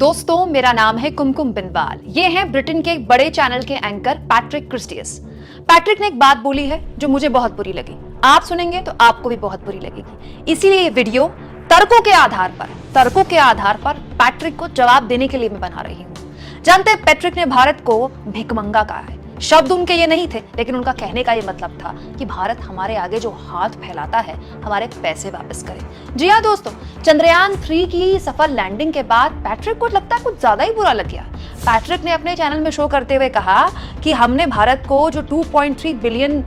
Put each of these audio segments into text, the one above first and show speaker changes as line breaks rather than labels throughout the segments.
दोस्तों, मेरा नाम है कुमकुम बिनवाल। ये हैं ब्रिटेन के एक बड़े चैनल के एंकर पैट्रिक क्रिस्टियस। पैट्रिक ने एक बात बोली है जो मुझे बहुत बुरी लगी। आप सुनेंगे तो आपको भी बहुत बुरी लगेगी। इसीलिए ये वीडियो तर्कों के आधार पर पैट्रिक को जवाब देने के लिए मैं बना रही हूँ। जानते हैं, पैट्रिक ने भारत को भिखमंगा कहा है। शब्द उनके ये नहीं थे, लेकिन उनका कहने का ये मतलब था कि भारत हमारे आगे जो हाथ फैलाता है, हमारे पैसे वापस करे। जी हाँ दोस्तों, चंद्रयान 3 की सफल लैंडिंग के बाद पैट्रिक को लगता है कुछ ज्यादा ही बुरा लग गया। पैट्रिक ने अपने चैनल में शो करते हुए कहा कि हमने भारत को जो 2.3 बिलियन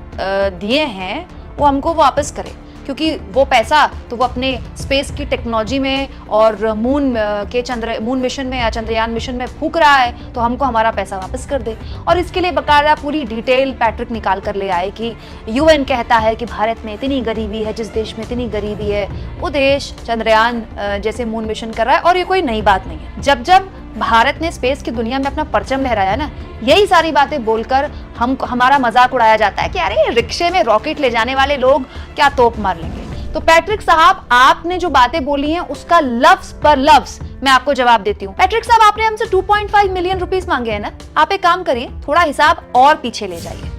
दिए हैं वो हमको वापस करे, क्योंकि वो पैसा तो वो अपने स्पेस की टेक्नोलॉजी में और मून मिशन में या चंद्रयान मिशन में फूक रहा है, तो हमको हमारा पैसा वापस कर दे। और इसके लिए बकायदा पूरी डिटेल पैट्रिक निकाल कर ले आए कि यूएन कहता है कि भारत में इतनी गरीबी है, जिस देश में इतनी गरीबी है वो देश चंद्रयान जैसे मून मिशन कर रहा है, और ये कोई नई बात नहीं है। जब भारत ने स्पेस की दुनिया में अपना परचम लहराया ना, यही सारी बातें बोलकर हमारा मजाक उड़ाया जाता है कि अरे रिक्शे में रॉकेट ले जाने वाले लोग क्या तोप मार लेंगे। तो पैट्रिक साहब, आपने जो बातें बोली हैं उसका लफ्ज पर लफ्ज मैं आपको जवाब देती हूँ। पैट्रिक साहब, आपने हमसे 2.5 मिलियन रुपीस मांगे हैं ना, आप एक काम करिए, थोड़ा हिसाब और पीछे ले जाइए।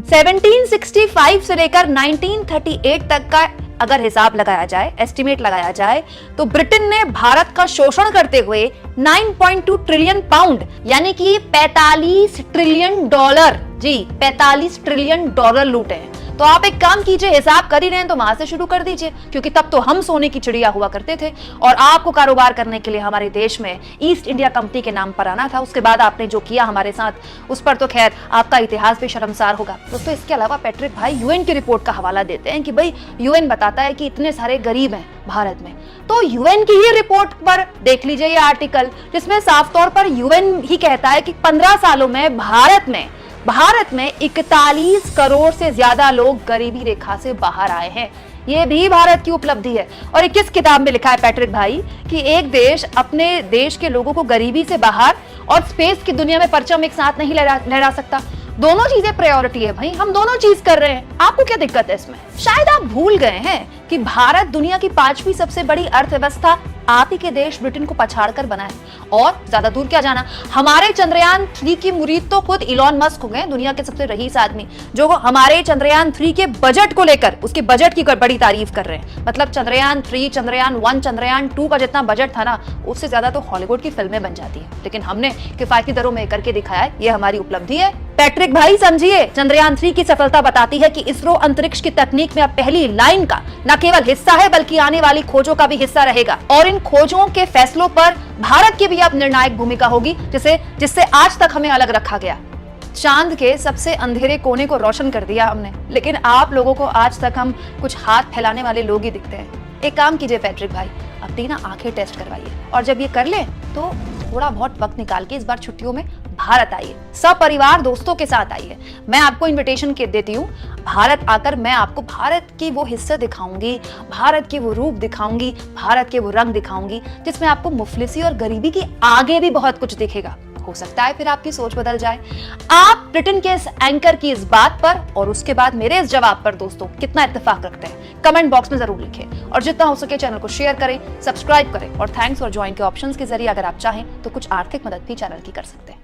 1765 से लेकर 1938 तक का अगर हिसाब लगाया जाए, एस्टिमेट लगाया जाए, तो ब्रिटेन ने भारत का शोषण करते हुए 9.2 ट्रिलियन पाउंड यानी कि 45 ट्रिलियन डॉलर, जी 45 ट्रिलियन डॉलर लूटे हैं। तो आप एक काम कीजिए, हिसाब कर ही रहे हैं तो वहां से शुरू कर दीजिए, क्योंकि तब तो हम सोने की चिड़िया हुआ करते थे और आपको कारोबार करने के लिए हमारे देश में ईस्ट इंडिया कंपनी के नाम पर आना था। उसके बाद आपने जो किया हमारे साथ, उस पर तो खैर आपका इतिहास भी शर्मसार होगा। दोस्तों, इसके अलावा पैट्रिक भाई यूएन की रिपोर्ट का हवाला देते हैं कि भाई यूएन बताता है कि इतने सारे गरीब हैं भारत में। तो यूएन की ही रिपोर्ट पर देख लीजिए ये आर्टिकल, जिसमें साफ तौर पर यूएन ही कहता है कि 15 सालों में भारत में 41 करोड़ से ज्यादा लोग गरीबी रेखा से बाहर आए हैं। ये भी भारत की उपलब्धि है। और 21 किताब में लिखा है पैट्रिक भाई कि एक देश अपने देश के लोगों को गरीबी से बाहर और स्पेस की दुनिया में परचम एक साथ नहीं लहरा सकता। दोनों चीजें प्रायोरिटी है भाई, हम दोनों चीज कर रहे हैं। आपको क्या दिक्कत है इसमें? शायद आप भूल गए हैं कि भारत दुनिया की 5वीं सबसे बड़ी अर्थव्यवस्था आप ही के देश ब्रिटेन को पछाड़कर बना है। और ज्यादा दूर क्या जाना, हमारे चंद्रयान 3 की मुरीद तो खुद इलॉन मस्क हो गए, दुनिया के सबसे रईस आदमी, जो हमारे चंद्रयान 3 के बजट को लेकर उसके बजट की बड़ी तारीफ कर रहे हैं। मतलब चंद्रयान 3, चंद्रयान 1, चंद्रयान 2 का जितना बजट था ना, उससे ज्यादा तो हॉलीवुड की फिल्में बन जाती है। लेकिन हमने किफायती दरों में करके दिखाया है, ये हमारी उपलब्धि है। पैट्रिक भाई समझिए, चंद्रयान 3 की सफलता बताती है कि इसरो अंतरिक्ष की तकनीक में अब पहली लाइन का न केवल हिस्सा है, बल्कि आने वाली खोजों का भी हिस्सा रहेगा। और इन खोजों के फैसलों पर भारत की भी अब निर्णायक भूमिका होगी, जिससे आज तक हमें अलग रखा गया। चांद के सबसे अंधेरे कोने को रोशन कर दिया हमने, लेकिन आप लोगों को आज तक हम कुछ हाथ फैलाने वाले लोग ही दिखते हैं। एक काम कीजिए पैट्रिक भाई, अपनी ना आंखें टेस्ट करवाइए, और जब ये कर ले तो थोड़ा बहुत वक्त निकाल के इस बार छुट्टियों में भारत आइए, सपरिवार दोस्तों के साथ आइए। मैं आपको इनविटेशन देती हूँ। भारत आकर मैं आपको भारत की वो हिस्सा दिखाऊंगी, भारत की वो रूप दिखाऊंगी, भारत के वो रंग दिखाऊंगी, जिसमें आपको मुफलिसी और गरीबी की आगे भी बहुत कुछ दिखेगा। हो सकता है फिर आपकी सोच बदल जाए। आप ब्रिटेन के इस एंकर की इस बात पर और उसके बाद मेरे इस जवाब पर दोस्तों कितना इत्तेफाक रखते हैं, कमेंट बॉक्स में जरूर लिखें। और जितना हो सके चैनल को शेयर करें, सब्सक्राइब करें, और थैंक्स और ज्वाइन के ऑप्शंस के जरिए अगर आप चाहें तो कुछ आर्थिक मदद भी चैनल की कर सकते हैं।